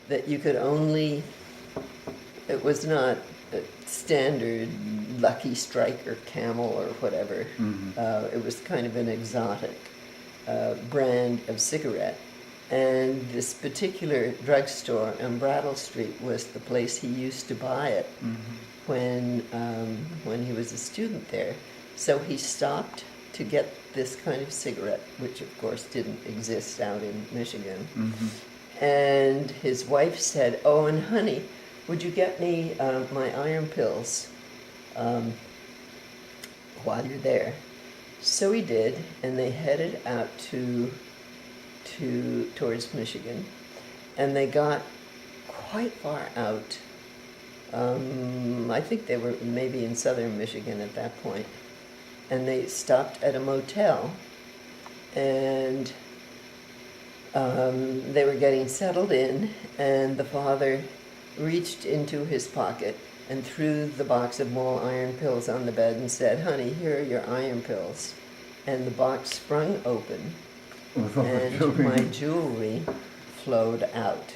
that you could only, it was not a standard Lucky Strike or Camel or whatever. It was kind of an exotic brand of cigarette. And this particular drugstore on Brattle Street was the place he used to buy it when he was a student there. So he stopped to get this kind of cigarette, which of course didn't exist out in Michigan. And his wife said, "Oh, and honey, would you get me my iron pills while you're there?" So he did, and they headed out towards Michigan, and they got quite far out. I think they were maybe in southern Michigan at that point, and they stopped at a motel, and they were getting settled in, and the father reached into his pocket and threw the box of Mole iron pills on the bed and said, "Honey, here are your iron pills." And the box sprung open, and my jewelry flowed out.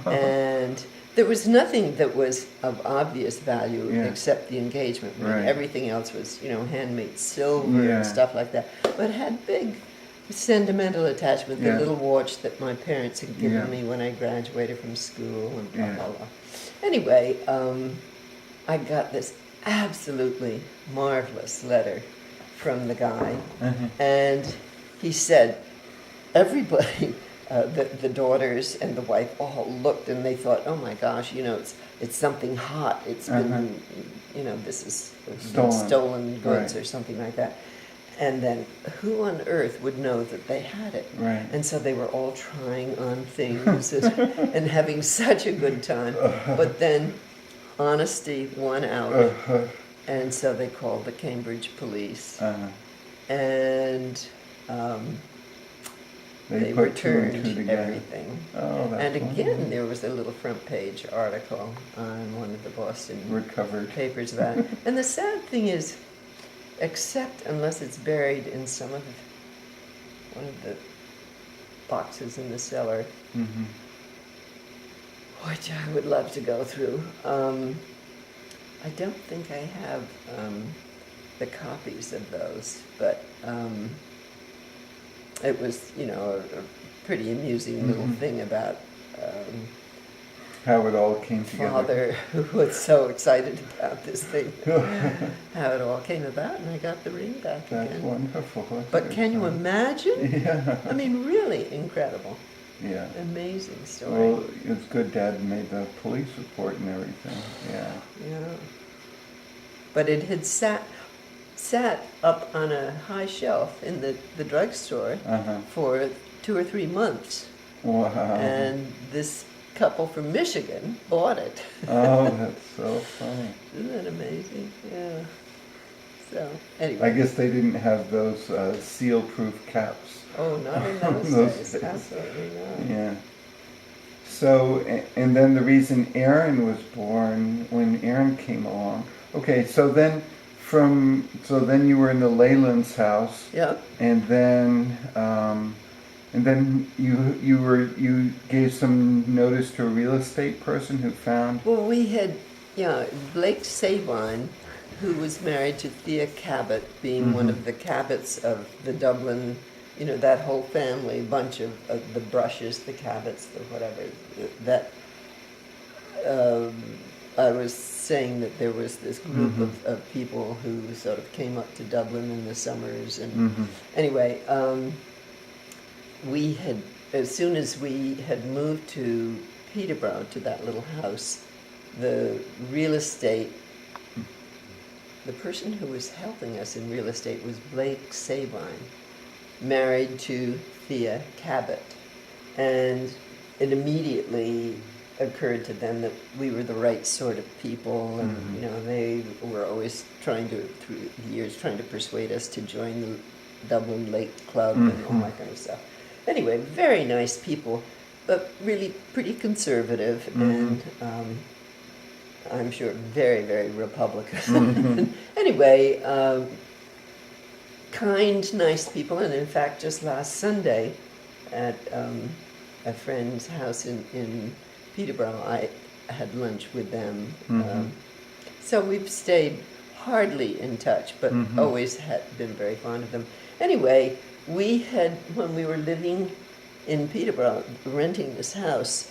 And there was nothing that was of obvious value except the engagement ring. Right. Everything else was, handmade silver and stuff like that. But it had big sentimental attachment, the little watch that my parents had given me when I graduated from school and blah, blah, blah. Anyway, I got this absolutely marvelous letter from the guy, and he said, everybody, the daughters and the wife all looked, and they thought, "Oh my gosh, it's something hot. It's been, this is stolen goods or something like that." And then who on earth would know that they had it? Right. And so they were all trying on things and having such a good time. But then honesty won out. And so they called the Cambridge police. And they returned everything. Oh, that's and again, wonderful. there was a little front page article on one of the Boston Recovered papers about it. And the sad thing is, except unless it's buried in one of the boxes in the cellar, which I would love to go through, I don't think I have the copies of those, but it was, a pretty amusing little thing about how it all came together. Father, who was so excited about this thing, how it all came about, and I got the ring back That's again. wonderful. That's But can you imagine? Yeah. I mean, really incredible. Yeah. Amazing story. Well, it's good Dad made the police report and everything. Yeah. Yeah. But it had sat up on a high shelf in the drugstore for 2 or 3 months. Wow. And this couple from Michigan bought it. Oh, that's so funny. Isn't that amazing? Yeah. So, anyway. I guess they didn't have those seal-proof caps. Oh, not in those days. Absolutely not. Yeah. So, and then the reason Aaron was born, when Aaron came along. Okay, so then you were in the Leyland's house. Yeah. And then you gave some notice to a real estate person who found. Well, we had, Blake Sabine, who was married to Thea Cabot, being one of the Cabots of the Dublin, that whole family, bunch of the Brushes, the Cabots, the whatever, that I was saying that there was this group of people who sort of came up to Dublin in the summers, and anyway, we had, as soon as we had moved to Peterborough, to that little house, the real estate, the person who was helping us in real estate was Blake Sabine, married to Thea Cabot, and it immediately occurred to them that we were the right sort of people, and they were always through the years, trying to persuade us to join the Dublin Lake Club and all that kind of stuff. Anyway, very nice people, but really pretty conservative, and I'm sure very, very Republican. Anyway, kind, nice people, and in fact, just last Sunday at a friend's house in Peterborough, I had lunch with them. Mhm. So we've stayed hardly in touch, but always had been very fond of them. Anyway, we had, when we were living in Peterborough, renting this house,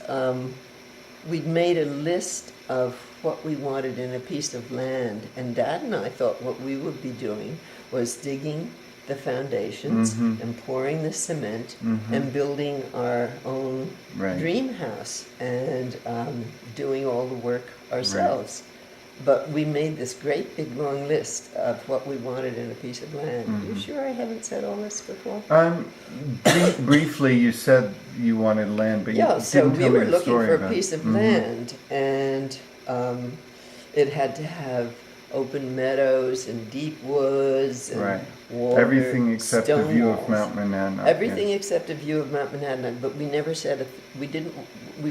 we'd made a list of what we wanted in a piece of land, and Dad and I thought what we would be doing was digging the foundations and pouring the cement and building our own Right. dream house and doing all the work ourselves. But we made this great big long list of what we wanted in a piece of land. You sure I haven't said all this before? Briefly, you said you wanted land, but Yeah, you so didn't we tell me were the looking story for about a piece of land, and it had to have open meadows and deep woods and Right. water, Everything except the stone view walls. of Mount Monadnock. Everything except a view of Mount Monadnock, but we never said we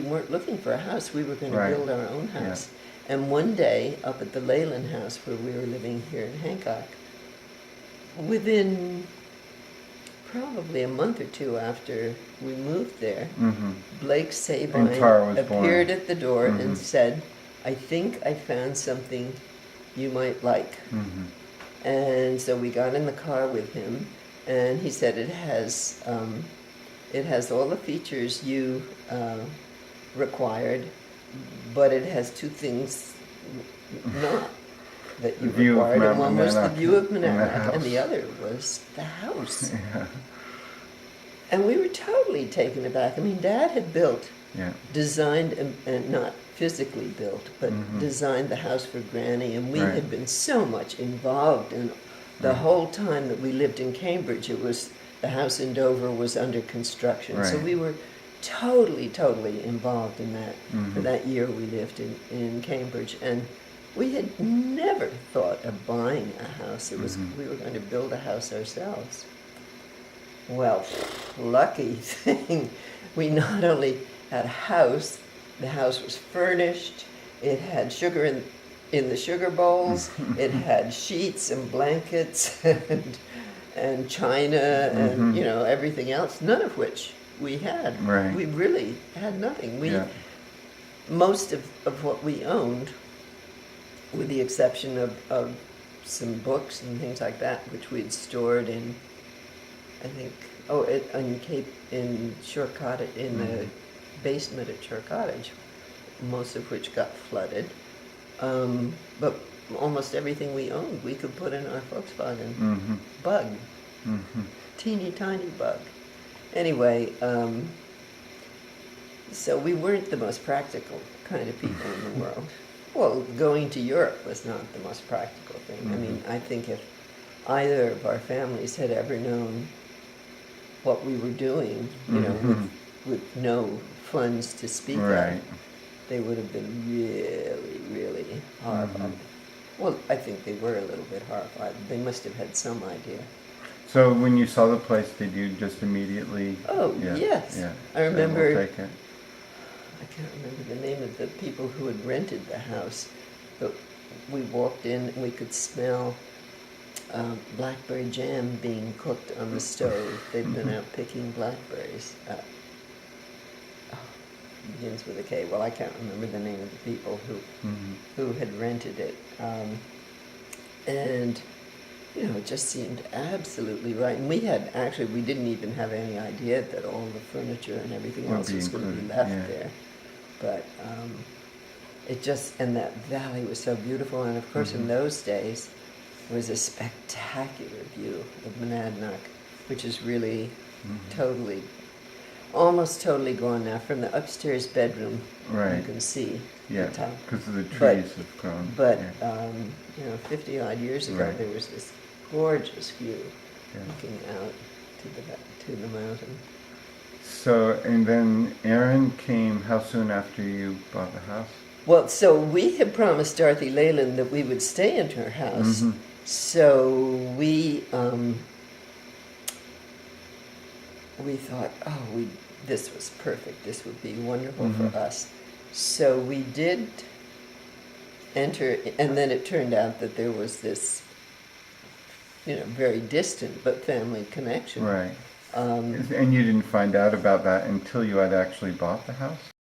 weren't looking for a house. We were going to Right. build our own Yeah. house. And one day, up at the Leyland house where we were living here in Hancock, within probably a month or two after we moved there, Blake Sabine And Tara was appeared born. at the door and said, "I think I found something you might like." And so we got in the car with him, and he said it has all the features you required, but it has two things not that you The view of required, and Mount one was the Monadnock view of and the Monadnock, and the house. other was the house. Yeah. And we were totally taken aback. I mean, Dad had built, Yeah. designed, and not physically built, but designed the house for Granny, and we Right. had been so much involved in the whole time that we lived in Cambridge. It was, the house in Dover was under construction, so Right. we were totally involved in that for that year we lived in Cambridge, and we had never thought of buying a house. It was we were going to build a house ourselves. Well, lucky thing, we not only had a house, the house was furnished, it had sugar in the sugar bowls, it had sheets and blankets and china and, you know, everything else, none of which we had. Right. We really had nothing. Yeah. Most of what we owned, with the exception of some books and things like that, which we had stored in, I think, in Shore Cottage, in the basement at Shore Cottage, most of which got flooded. But almost everything we owned, we could put in our Volkswagen Bug, teeny tiny Bug. Anyway, so we weren't the most practical kind of people in the world. Well, going to Europe was not the most practical thing. I mean, I think if either of our families had ever known what we were doing, you know, with no funds to speak Right. of, they would have been really horrified. Well, I think they were a little bit horrified. They must have had some idea. So when you saw the place, did you just immediately? Oh, Yeah, yes. Yeah. I remember, We'll take it. I can't remember the name of the people who had rented the house, but we walked in and we could smell blackberry jam being cooked on the stove. They'd been out picking blackberries. Begins with a K. Well, I can't remember the name of the people who had rented it. And, you know, it just seemed absolutely right. And we didn't even have any idea that all the furniture and everything Would else be was going to be included, left yeah. there. But and that valley was so beautiful. And of course, in those days, there was a spectacular view of Monadnock, which is really almost totally gone now. From the upstairs bedroom, you Right. can see Yeah. the top. Because of the But- trees have grown. But, yeah. you know, 50 odd years ago, Right. there was this gorgeous view Yeah. looking out to the mountain. So, and then Aaron came how soon after you bought the house? Well, so we had promised Dorothy Leyland that we would stay in her house. So we thought, this was perfect. This would be wonderful for us. So we did enter, and then it turned out that there was this, you know, very distant but family connection. Right. And you didn't find out about that until you had actually bought the house?